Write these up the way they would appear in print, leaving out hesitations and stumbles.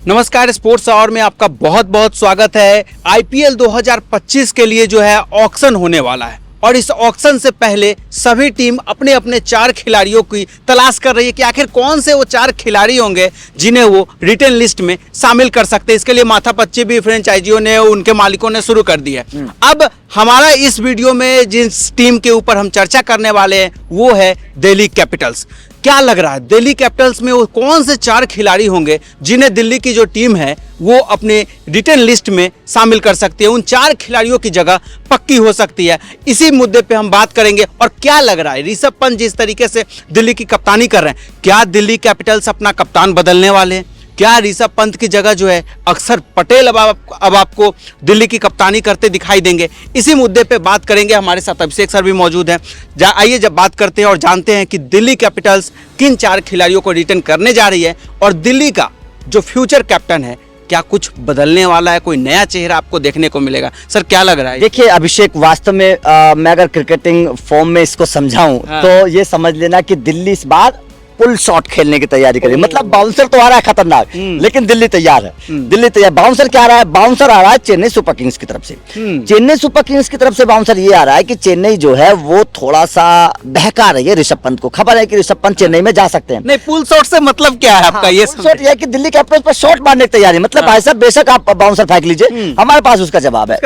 नमस्कार, sports our में आपका बहुत बहुत स्वागत है। आईपीएल 2025 के लिए जो है ऑक्शन होने वाला है और इस ऑक्शन से पहले सभी टीम अपने अपने 4 खिलाड़ियों की तलाश कर रही है कि आखिर कौन से वो 4 खिलाड़ी होंगे जिन्हें वो रिटर्न लिस्ट में शामिल कर सकते हैं। इसके लिए माथापच्ची भी फ्रेंचाइजियों ने, उनके मालिकों ने शुरू कर दी है। अब हमारा इस वीडियो में जिस टीम के ऊपर हम चर्चा करने वाले हैं वो है दिल्ली कैपिटल्स। क्या लग रहा है दिल्ली कैपिटल्स में वो कौन से 4 खिलाड़ी होंगे जिन्हें दिल्ली की जो टीम है वो अपने रिटर्न लिस्ट में शामिल कर सकती है? उन 4 खिलाड़ियों की जगह पक्की हो सकती है। इसी मुद्दे पे हम बात करेंगे। और क्या लग रहा है ऋषभ पंत जिस तरीके से दिल्ली की कप्तानी कर रहे हैं, क्या दिल्ली कैपिटल्स अपना कप्तान बदलने वाले हैं? क्या ऋषभ पंत की जगह जो है अक्षर पटेल अब आपको दिल्ली की कप्तानी करते दिखाई देंगे? इसी मुद्दे पे बात करेंगे। हमारे साथ अभिषेक सर भी मौजूद हैं। आइए जब बात करते हैं और जानते हैं कि दिल्ली कैपिटल्स किन 4 खिलाड़ियों को रिटर्न करने जा रही है और दिल्ली का जो फ्यूचर कैप्टन है क्या कुछ बदलने वाला है, कोई नया चेहरा आपको देखने को मिलेगा? सर क्या लग रहा है? देखिए अभिषेक, वास्तव में मैं अगर क्रिकेटिंग फॉर्म में इसको समझाऊं तो ये समझ लेना कि दिल्ली इस बार पुल शॉट खेलने की तैयारी करी। मतलब बाउंसर तो आ रहा है खतरनाक, लेकिन दिल्ली तैयार है। दिल्ली तैयार। बाउंसर क्या आ रहा है? बाउंसर आ रहा है चेन्नई सुपर किंग्स की तरफ से। चेन्नई सुपर किंग्स की तरफ से बाउंसर ये आ रहा है कि चेन्नई जो है वो थोड़ा सा बहका रही है ऋषभ पंत को। खबर है कि ऋषभ पंत चेन्नई में जा सकते हैं। नहीं, पुल शॉट से मतलब क्या है आपका? ये शॉट ये है कि दिल्ली कैपिटल्स पर शॉट मारने की तैयारी। मतलब भाई साहब बेशक आप बाउंसर फेंक लीजिए, हमारे पास उसका जवाब है।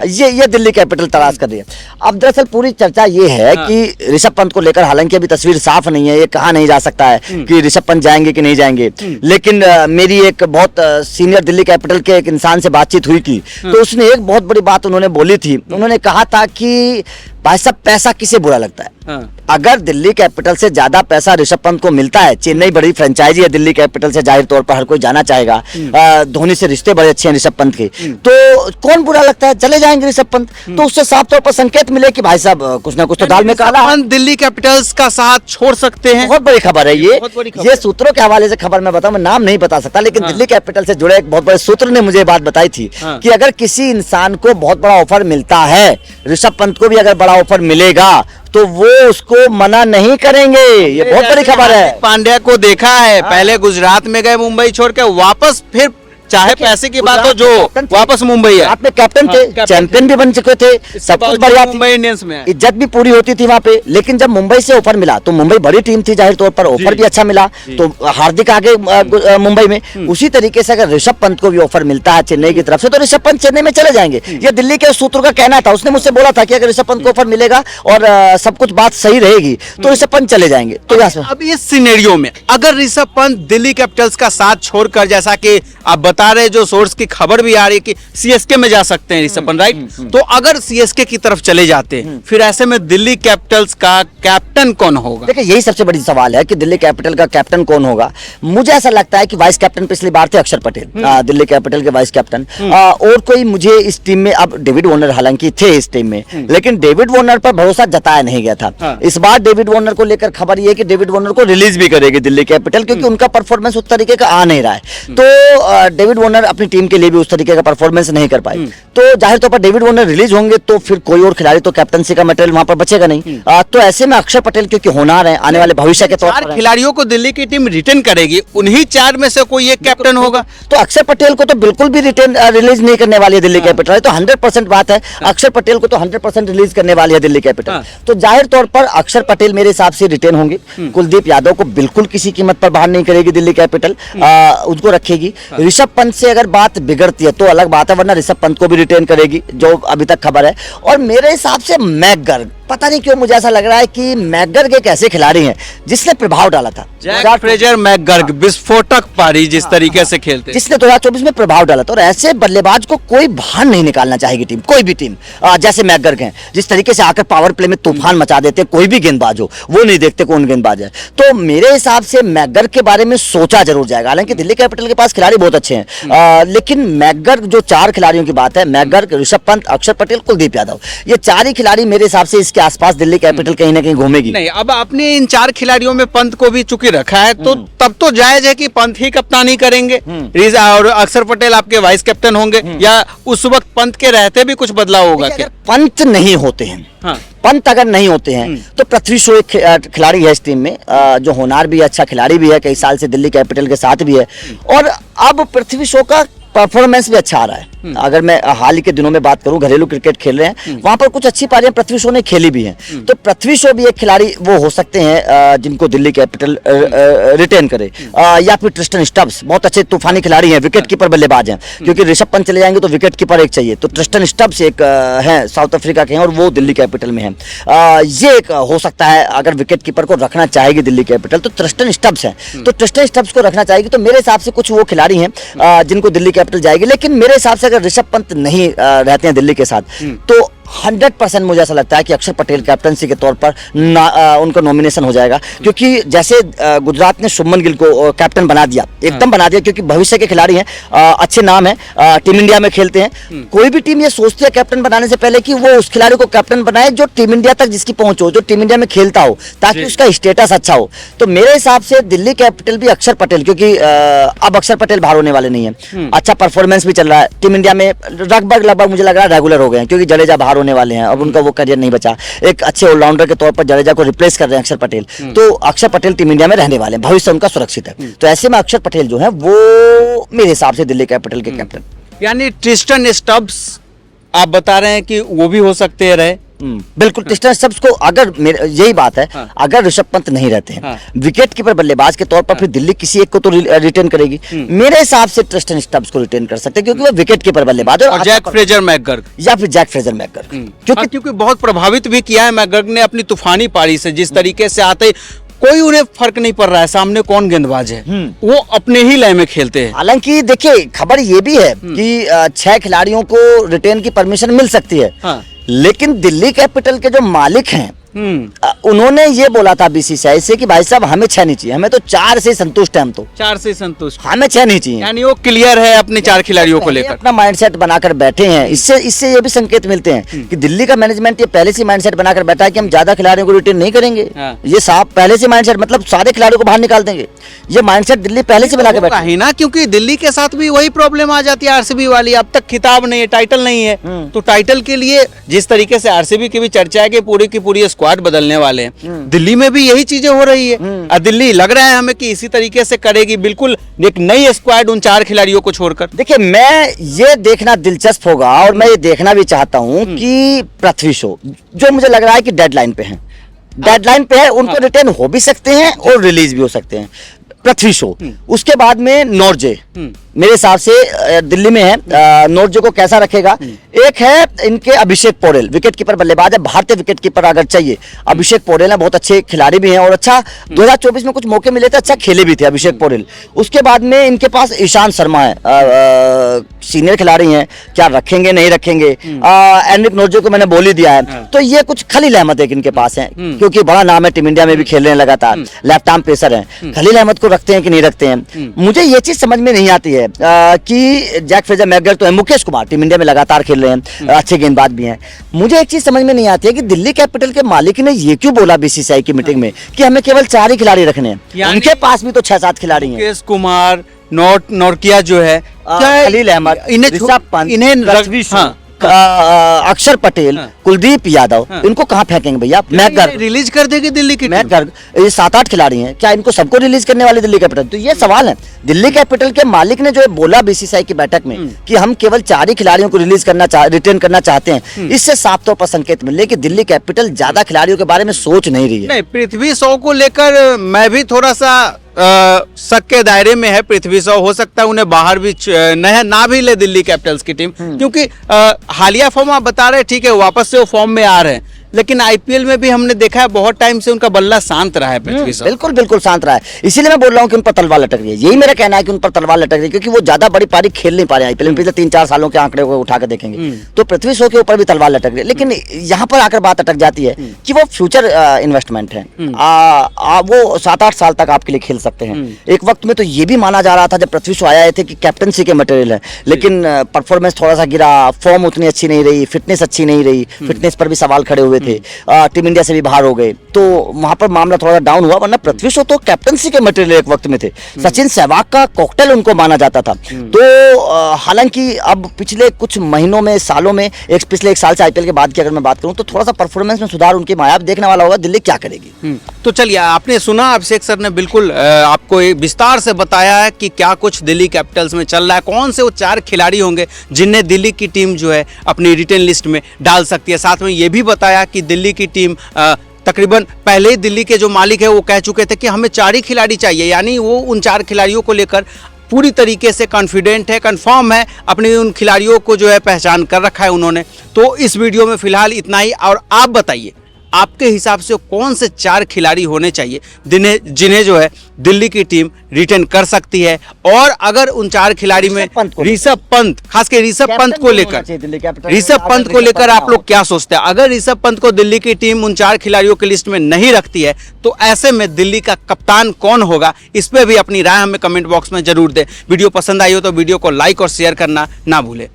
ये दिल्ली कैपिटल तलाश कर रही है। अब दरअसल पूरी चर्चा ये है कि ऋषभ पंत को लेकर, हालांकि अभी तस्वीर साफ नहीं है, ये कहा नहीं जा सकता है कि ऋषभ पंत जाएंगे कि नहीं जाएंगे, लेकिन मेरी एक बहुत सीनियर दिल्ली कैपिटल के एक इंसान से बातचीत हुई थी तो उसने एक बहुत बड़ी बात उन्होंने बोली थी। उन्होंने कहा था कि भाई साहब पैसा किसे बुरा लगता है? अगर दिल्ली कैपिटल से ज्यादा पैसा ऋषभ पंत को मिलता है, चेन्नई बड़ी फ्रेंचाइजी है दिल्ली कैपिटल से, जाहिर तौर पर हर कोई जाना चाहेगा। धोनी से रिश्ते बड़े अच्छे हैं ऋषभ पंत के, तो कौन बुरा लगता है? चले जाएंगे ऋषभ पंत। तो उससे साफ तौर पर संकेत मिले कि भाई साहब कुछ ना कुछ तो दाल में काला है। दिल्ली कैपिटल्स का साथ छोड़ सकते हैं। बहुत बड़ी खबर है ये सूत्रों के हवाले से खबर मैं बताऊं, मैं नाम नहीं बता सकता, लेकिन दिल्ली कैपिटल से जुड़े एक बहुत बड़े सूत्र ने मुझे बात बताई थी कि अगर किसी इंसान को बहुत बड़ा ऑफर मिलता है, ऋषभ पंत को भी अगर बड़ा ऑफर मिलेगा तो वो उसको मना नहीं करेंगे। ये बहुत बड़ी खबर है। पांड्या को देखा है, पहले गुजरात में गए, मुंबई छोड़ के वापस, फिर चाहे पैसे की बात हो जो वापस मुंबई है। आप में कैप्टन थे, चैंपियन भी बन चुके थे, सब कुछ बढ़िया, मुंबई इंडियंस में इज्जत भी पूरी होती थी वहां पे। लेकिन जब मुंबई से ऑफर मिला तो मुंबई बड़ी टीम थी, जाहिर तौर पर ऑफर भी अच्छा मिला तो हार्दिक आगे मुंबई में। उसी तरीके से अगर ऋषभ पंत को भी ऑफर मिलता है चेन्नई की तरफ से तो ऋषभ पंत चेन्नई में चले जाएंगे। ये दिल्ली के सूत्रों का कहना था। उसने मुझसे बोला था कि अगर ऋषभ पंत को ऑफर मिलेगा और सब कुछ बात सही रहेगी तो ऋषभ पंत चले जाएंगे। तो अब इस सिनेरियो में अगर ऋषभ पंत दिल्ली कैपिटल्स का साथ छोड़कर, जैसा कि आप बता रहे, जो सोर्स की खबर भी आ रही है कि सीएसके में जा सकते हैं ऋषभ पंत, राइट? तो अगर सीएसके की तरफ चले जाते हैं फिर ऐसे में दिल्ली कैपिटल्स का कैप्टन कौन होगा? देखिए यही सबसे बड़ी सवाल है कि दिल्ली कैपिटल का कैप्टन कौन होगा। मुझे ऐसा लगता है कि वाइस कैप्टन पिछली बार थे अक्षर पटेल, दिल्ली कैपिटल के वाइस कैप्टन। और कोई मुझे इस टीम में, अब डेविड वार्नर हालांकि थे इस टीम में, लेकिन डेविड वार्नर पर भरोसा जताया नहीं गया था। इस बार डेविड वार्नर को लेकर खबर यह है कि डेविड वार्नर को रिलीज भी करेगी दिल्ली कैपिटल, क्योंकि उनका परफॉर्मेंस उस तरीके का आ नहीं रहा है। तो डेविड वार्नर अपनी टीम के लिए भी उस तरीके का परफॉर्मेंस नहीं कर पाए, तो जाहिर तौर पर डेविड वार्नर रिलीज होंगे तो फिर कोई और खिलाड़ी तो कैप्टनसी का मटेरियल वहां पर बचेगा नहीं। तो ऐसे में अक्षर पटेल क्योंकि होनार है आने वाले भविष्य के तौर पर, 4 खिलाड़ियों को दिल्ली की टीम रिटर्न करेगी, उन्हीं 4 में से कोई एक कैप्टन होगा। तो अक्षर पटेल को तो बिल्कुल भी रिलीज नहीं करने वाली है दिल्ली कैपिटल। तो 100% बात है, अक्षर पटेल को तो 100% रिलीज करने वाली है दिल्ली कैपिटल। तो जाहिर तौर पर अक्षर पटेल मेरे हिसाब से रिटेन होंगे। कुलदीप यादव को बिल्कुल किसी कीमत पर बाहर नहीं करेगी दिल्ली कैपिटल, उसको रखेगी। ऋषभ पंत से अगर बात बिगड़ती है तो अलग बात है, वरना ऋषभ पंत को भी रिटेन करेगी जो अभी तक खबर है। और मेरे हिसाब से मैकगर्ग, पता नहीं क्यों मुझे ऐसा लग रहा है कि मैकगर्ग एक ऐसे खिलाड़ी हैं जिसने प्रभाव डाला था। जैक फ्रेजर मैकगर्ग विस्फोटक पारी जिस तरीके से खेलते, जिसने 2024 में प्रभाव डाला था। और ऐसे बल्लेबाज को कोई बाहर नहीं निकालना चाहेगी टीम, कोई भी टीम। जैसे मैकगर्ग हैं, जिस तरीके से आकर पावर प्ले में तूफान मचा देते हैं, कोई भी गेंदबाज हो वो नहीं देखते कौन गेंदबाज है। तो मेरे हिसाब से मैकगर्ग के बारे में सोचा जरूर जाएगा। हालांकि दिल्ली कैपिटल के पास खिलाड़ी बहुत अच्छे हैं, लेकिन मैकगर्ग जो 4 खिलाड़ियों की बात है, मैकगर्ग, ऋषभ पंत, अक्षर पटेल, कुलदीप यादव, ये 4 ही खिलाड़ी मेरे हिसाब से इसके आसपास दिल्ली कैपिटल कहीं ना कहीं घूमेगी। नहीं, अब आपने इन 4 खिलाड़ियों में पंत को भी चुकी रखा है, तो तब तो जायज है कि पंत ही कप्तानी करेंगे और अक्षर पटेल आपके वाइस कैप्टन होंगे, या उस वक्त पंत के रहते भी कुछ बदलाव होगा क्या? पंत नहीं होते हैं, हाँ। पंत अगर नहीं होते हैं तो पृथ्वी शॉ एक खिलाड़ी है इस टीम में, जो होनहार भी है, अच्छा खिलाड़ी भी है, कई साल से दिल्ली कैपिटल के साथ भी है, और अब पृथ्वी शॉ का परफॉर्मेंस भी अच्छा आ रहा है। अगर मैं हाल ही के दिनों में बात करूं, घरेलू क्रिकेट खेल रहे हैं, वहां पर कुछ अच्छी पारियां पृथ्वी शॉ ने खेली भी हैं, तो पृथ्वी शॉ भी एक खिलाड़ी वो हो सकते हैं जिनको दिल्ली कैपिटल रिटेन करे, या फिर ट्रिस्टन स्टब्स बहुत अच्छे तूफानी खिलाड़ी हैं, विकेट कीपर बल्लेबाज हैं, क्योंकि ऋषभ पंत चले जाएंगे तो विकेट कीपर एक चाहिए, तो ट्रिस्टन स्टब्स एक हैं, साउथ अफ्रीका के हैं और वो दिल्ली कैपिटल में हैं। ये एक हो सकता है, अगर विकेट कीपर को रखना चाहेगी दिल्ली कैपिटल तो ट्रिस्टन स्टब्स हैं, तो ट्रिस्टन स्टब्स को रखना चाहेगी, तो मेरे हिसाब से कुछ वो खिलाड़ी हैं जिनको दिल्ली कैपिटल जाएगी। लेकिन मेरे हिसाब से अगर ऋषभ पंत नहीं रहते हैं दिल्ली के साथ, तो 100% मुझे ऐसा लगता है कि अक्षर पटेल कैप्टनसी के तौर पर उनका नॉमिनेशन हो जाएगा, क्योंकि जैसे गुजरात ने शुभमन गिल को कैप्टन बना दिया, एकदम बना दिया, क्योंकि भविष्य के खिलाड़ी हैं, अच्छे नाम है, टीम इंडिया में खेलते हैं। कोई भी टीम ये सोचती है कैप्टन बनाने से पहले कि वो उस खिलाड़ी को कैप्टन बनाए जो टीम इंडिया तक जिसकी पहुंच हो, जो टीम इंडिया में खेलता हो, ताकि उसका स्टेटस अच्छा हो। तो मेरे हिसाब से दिल्ली कैपिटल भी अक्षर पटेल, क्योंकि अब अक्षर पटेल बाहर होने वाले नहीं है, अच्छा परफॉर्मेंस भी चल रहा है टीम इंडिया में, लगभग मुझे लग रहा है रेगुलर हो गए हैं, क्योंकि जडेजा बाहर होने वाले हैं, अब उनका वो करियर नहीं बचा, एक अच्छे ऑलराउंडर के तौर पर जडेजा को रिप्लेस कर रहे हैं अक्षर पटेल, तो अक्षर पटेल टीम इंडिया में रहने वाले हैं, भविष्य उनका सुरक्षित है। तो ऐसे में अक्षर पटेल जो है वो मेरे हिसाब से दिल्ली कैपिटल के कैप्टन। यानी ट्रिस्टन स्टब्स आप बता रहे हैं कि वो भी हो सकते हैं रहे? बिल्कुल, ट्रिस्टन स्टब्स को, अगर यही बात है, हाँ। अगर ऋषभ पंत नहीं रहते हैं, हाँ। विकेट कीपर बल्लेबाज के तौर पर, फिर दिल्ली किसी एक को तो रिटेन करेगी। मेरे हिसाब से ट्रिस्टन स्टब्स को रिटेन कर सकते हैं, क्योंकि वो विकेट कीपर बल्लेबाज और जैक फ्रेजर मैकगर्ग, या फिर जैक फ्रेजर मैकगर्ग, क्योंकि बहुत प्रभावित भी किया है मैकगर्ग ने अपनी तूफानी पारी से, जिस तरीके से आते ही कोई उन्हें फर्क नहीं पड़ रहा है सामने कौन गेंदबाज है, वो अपने ही लय में खेलते हैं। हालांकि देखिए, खबर ये भी है कि 6 खिलाड़ियों को रिटेन की परमिशन मिल सकती है, हाँ। लेकिन दिल्ली कैपिटल के जो मालिक हैं उन्होंने ये बोला था बीसीसीआई से कि भाई साहब हमें 6 नहीं चाहिए, हमें तो 4 से संतुष्ट है, हम तो 4 से संतुष्ट, हमें 6 नहीं चाहिए। यानी वो क्लियर है अपने 4 खिलाड़ियों को लेकर, अपना माइंडसेट बनाकर बैठे हैं। इससे ये भी संकेत मिलते हैं कि दिल्ली का मैनेजमेंट ये पहले से माइंडसेट बनाकर बैठा है कि हम ज्यादा खिलाड़ियों को रिटेन नहीं करेंगे। हाँ। ये साफ पहले से माइंडसेट, मतलब सारे खिलाड़ियों को बाहर निकाल देंगे, ये माइंडसेट दिल्ली पहले से बना के बैठा है ना, क्योंकि दिल्ली के साथ भी वही प्रॉब्लम आ जाती है आरसीबी वाली, अब तक खिताब नहीं है, टाइटल नहीं है, तो टाइटल के लिए जिस तरीके से आरसीबी की भी चर्चा है कि पूरी की पूरी स्क्वाड बदलने वाले हैं, दिल्ली में भी यही चीजें हो रही है, और दिल्ली लग रहा है हमें कि इसी तरीके से करेगी, बिल्कुल एक नई स्क्वाड उन 4 खिलाड़ियों को छोड़कर। देखिए, मैं ये देखना दिलचस्प होगा और मैं ये देखना भी चाहता हूं कि पृथ्वी शॉ, जो मुझे लग रहा है कि डेडलाइन पे है, उनको रिटेन हो भी सकते हैं और रिलीज भी हो सकते हैं, पृथ्वी शॉ। उसके बाद में नॉर्जे मेरे हिसाब से दिल्ली में है, नॉर्जे को कैसा रखेगा? एक है इनके अभिषेक पौडेल, विकेट कीपर बल्लेबाज है, भारतीय विकेट कीपर अगर चाहिए, अभिषेक पौडेल है, बहुत अच्छे खिलाड़ी भी हैं और अच्छा 2024 में कुछ मौके मिले थे, अच्छा खेले भी थे अभिषेक पौडेल। उसके बाद में इनके पास ईशांत शर्मा है, सीनियर खिलाड़ी हैं, क्या रखेंगे नहीं रखेंगे, एनरिक नॉर्जे को मैंने बोल ही दिया है, तो ये कुछ खलील अहमद एक इनके पास है, क्योंकि बड़ा नाम है, टीम इंडिया में भी खेल रहे हैं लगातार, लेफ्ट आर्म पेसर हैं, खलील अहमद को रखते हैं कि नहीं रखते हैं? मुझे ये चीज समझ में नहीं आती है कि जैक फ्रेजर मैकगर्ग तो है, मुकेश कुमार टीम इंडिया में लगातार खेल रहे हैं, अच्छे गेंदबाज भी हैं। मुझे एक चीज समझ में नहीं आती है कि दिल्ली कैपिटल के मालिक ने ये क्यों बोला बीसीसीआई की मीटिंग में कि हमें केवल 4 ही खिलाड़ी रखने हैं, उनके पास भी तो 6-7 खिलाड़ी हैं, मुकेश कुमार, नोरकिया जो है, खलील अहमद, ऋषभ पंत, इन्हें अक्षर पटेल, कुलदीप यादव, इनको कहाँ फेंकेंगे भैया? मैकगर्ग रिलीज कर देगी दिल्ली की, मैकगर्ग, ये 7-8 खिलाड़ी हैं, क्या इनको सबको रिलीज करने वाले दिल्ली कैपिटल? तो ये सवाल है। दिल्ली कैपिटल के मालिक ने जो बोला बीसीसीआई की बैठक में कि हम केवल 4 ही खिलाड़ियों को रिटेन करना चाहते हैं, इससे साफ तौर पर संकेत मिले कि दिल्ली कैपिटल ज्यादा खिलाड़ियों के बारे में सोच नहीं रही है। नहीं, पृथ्वी शॉ को लेकर मैं भी थोड़ा सा शक के दायरे में है। पृथ्वी शॉ हो सकता है उन्हें बाहर भी ना भी ले दिल्ली कैपिटल्स की टीम, क्योंकि हालिया फॉर्म आप बता रहे, ठीक है, वापस से वो फॉर्म में आ रहे हैं, लेकिन आईपीएल में भी हमने देखा है बहुत टाइम से उनका बल्ला शांत रहा है पृथ्वी शॉ। बिल्कुल शांत रहा है, इसीलिए मैं बोल रहा हूँ कि उन पर तलवार लटक रही है। यही मेरा कहना है कि उन पर तलवार लटक रही है, क्योंकि वो ज्यादा बड़ी पारी खेल नहीं पा रहे हैं आईपीएल में। पिछले 3-4 सालों के आंकड़े को उठाकर देखेंगे तो पृथ्वी शॉ के ऊपर भी तलवार लटक रही है। लेकिन यहाँ पर आकर बात अटक जाती है कि वो फ्यूचर इन्वेस्टमेंट है, वो 7-8 साल तक आपके लिए खेल सकते हैं। एक वक्त में तो ये भी माना जा रहा था जब पृथ्वी शॉ आए थे कि कैप्टनसी के मटेरियल है, लेकिन परफॉर्मेंस थोड़ा सा गिरा, फॉर्म उतनी अच्छी नहीं रही, फिटनेस अच्छी नहीं रही, फिटनेस पर भी सवाल खड़े हुए थे, टीम इंडिया से भी बाहर हो गए, तो वहां पर मामला थोड़ा डाउन हुआ, वरना पृथ्वी शॉ तो कैप्टनसी के मटेरियल एक वक्त में थे। सचिन सहवाग का कॉकटेल उनको माना जाता था। तो हालांकि अब पिछले कुछ महीनों में, सालों में, पिछले एक साल से आईपीएल के बाद की अगर मैं बात करूं तो थोड़ा सा परफॉर्मेंस में सुधार उनकी माया देखने वाला होगा, दिल्ली क्या करेगी। तो चलिए, आपने सुना अभिषेक सर ने बिल्कुल आपको एक विस्तार से बताया है कि क्या कुछ दिल्ली कैपिटल्स में चल रहा है, कौन से वो 4 खिलाड़ी होंगे जिन्हें दिल्ली की टीम जो है अपनी रिटेन लिस्ट में डाल सकती है। साथ में ये भी बताया कि दिल्ली की टीम तकरीबन पहले ही दिल्ली के जो मालिक है वो कह चुके थे कि हमें 4 ही खिलाड़ी चाहिए, यानी वो उन 4 खिलाड़ियों को लेकर पूरी तरीके से कॉन्फिडेंट है, कंफर्म है, अपने उन खिलाड़ियों को जो है पहचान कर रखा है उन्होंने। तो इस वीडियो में फिलहाल इतना ही, और आप बताइए आपके हिसाब से कौन से 4 खिलाड़ी होने चाहिए जिन्हें जो है दिल्ली की टीम रिटेन कर सकती है। और अगर उन 4 खिलाड़ी में ऋषभ पंत, खास कर ऋषभ पंत को लेकर आप लोग क्या सोचते हैं? अगर ऋषभ पंत को दिल्ली की टीम उन 4 खिलाड़ियों की लिस्ट में नहीं रखती है तो ऐसे में दिल्ली का कप्तान कौन होगा, इस पर भी अपनी राय हमें कमेंट बॉक्स में जरूर दें। वीडियो पसंद आई हो तो वीडियो को लाइक और शेयर करना ना भूलें।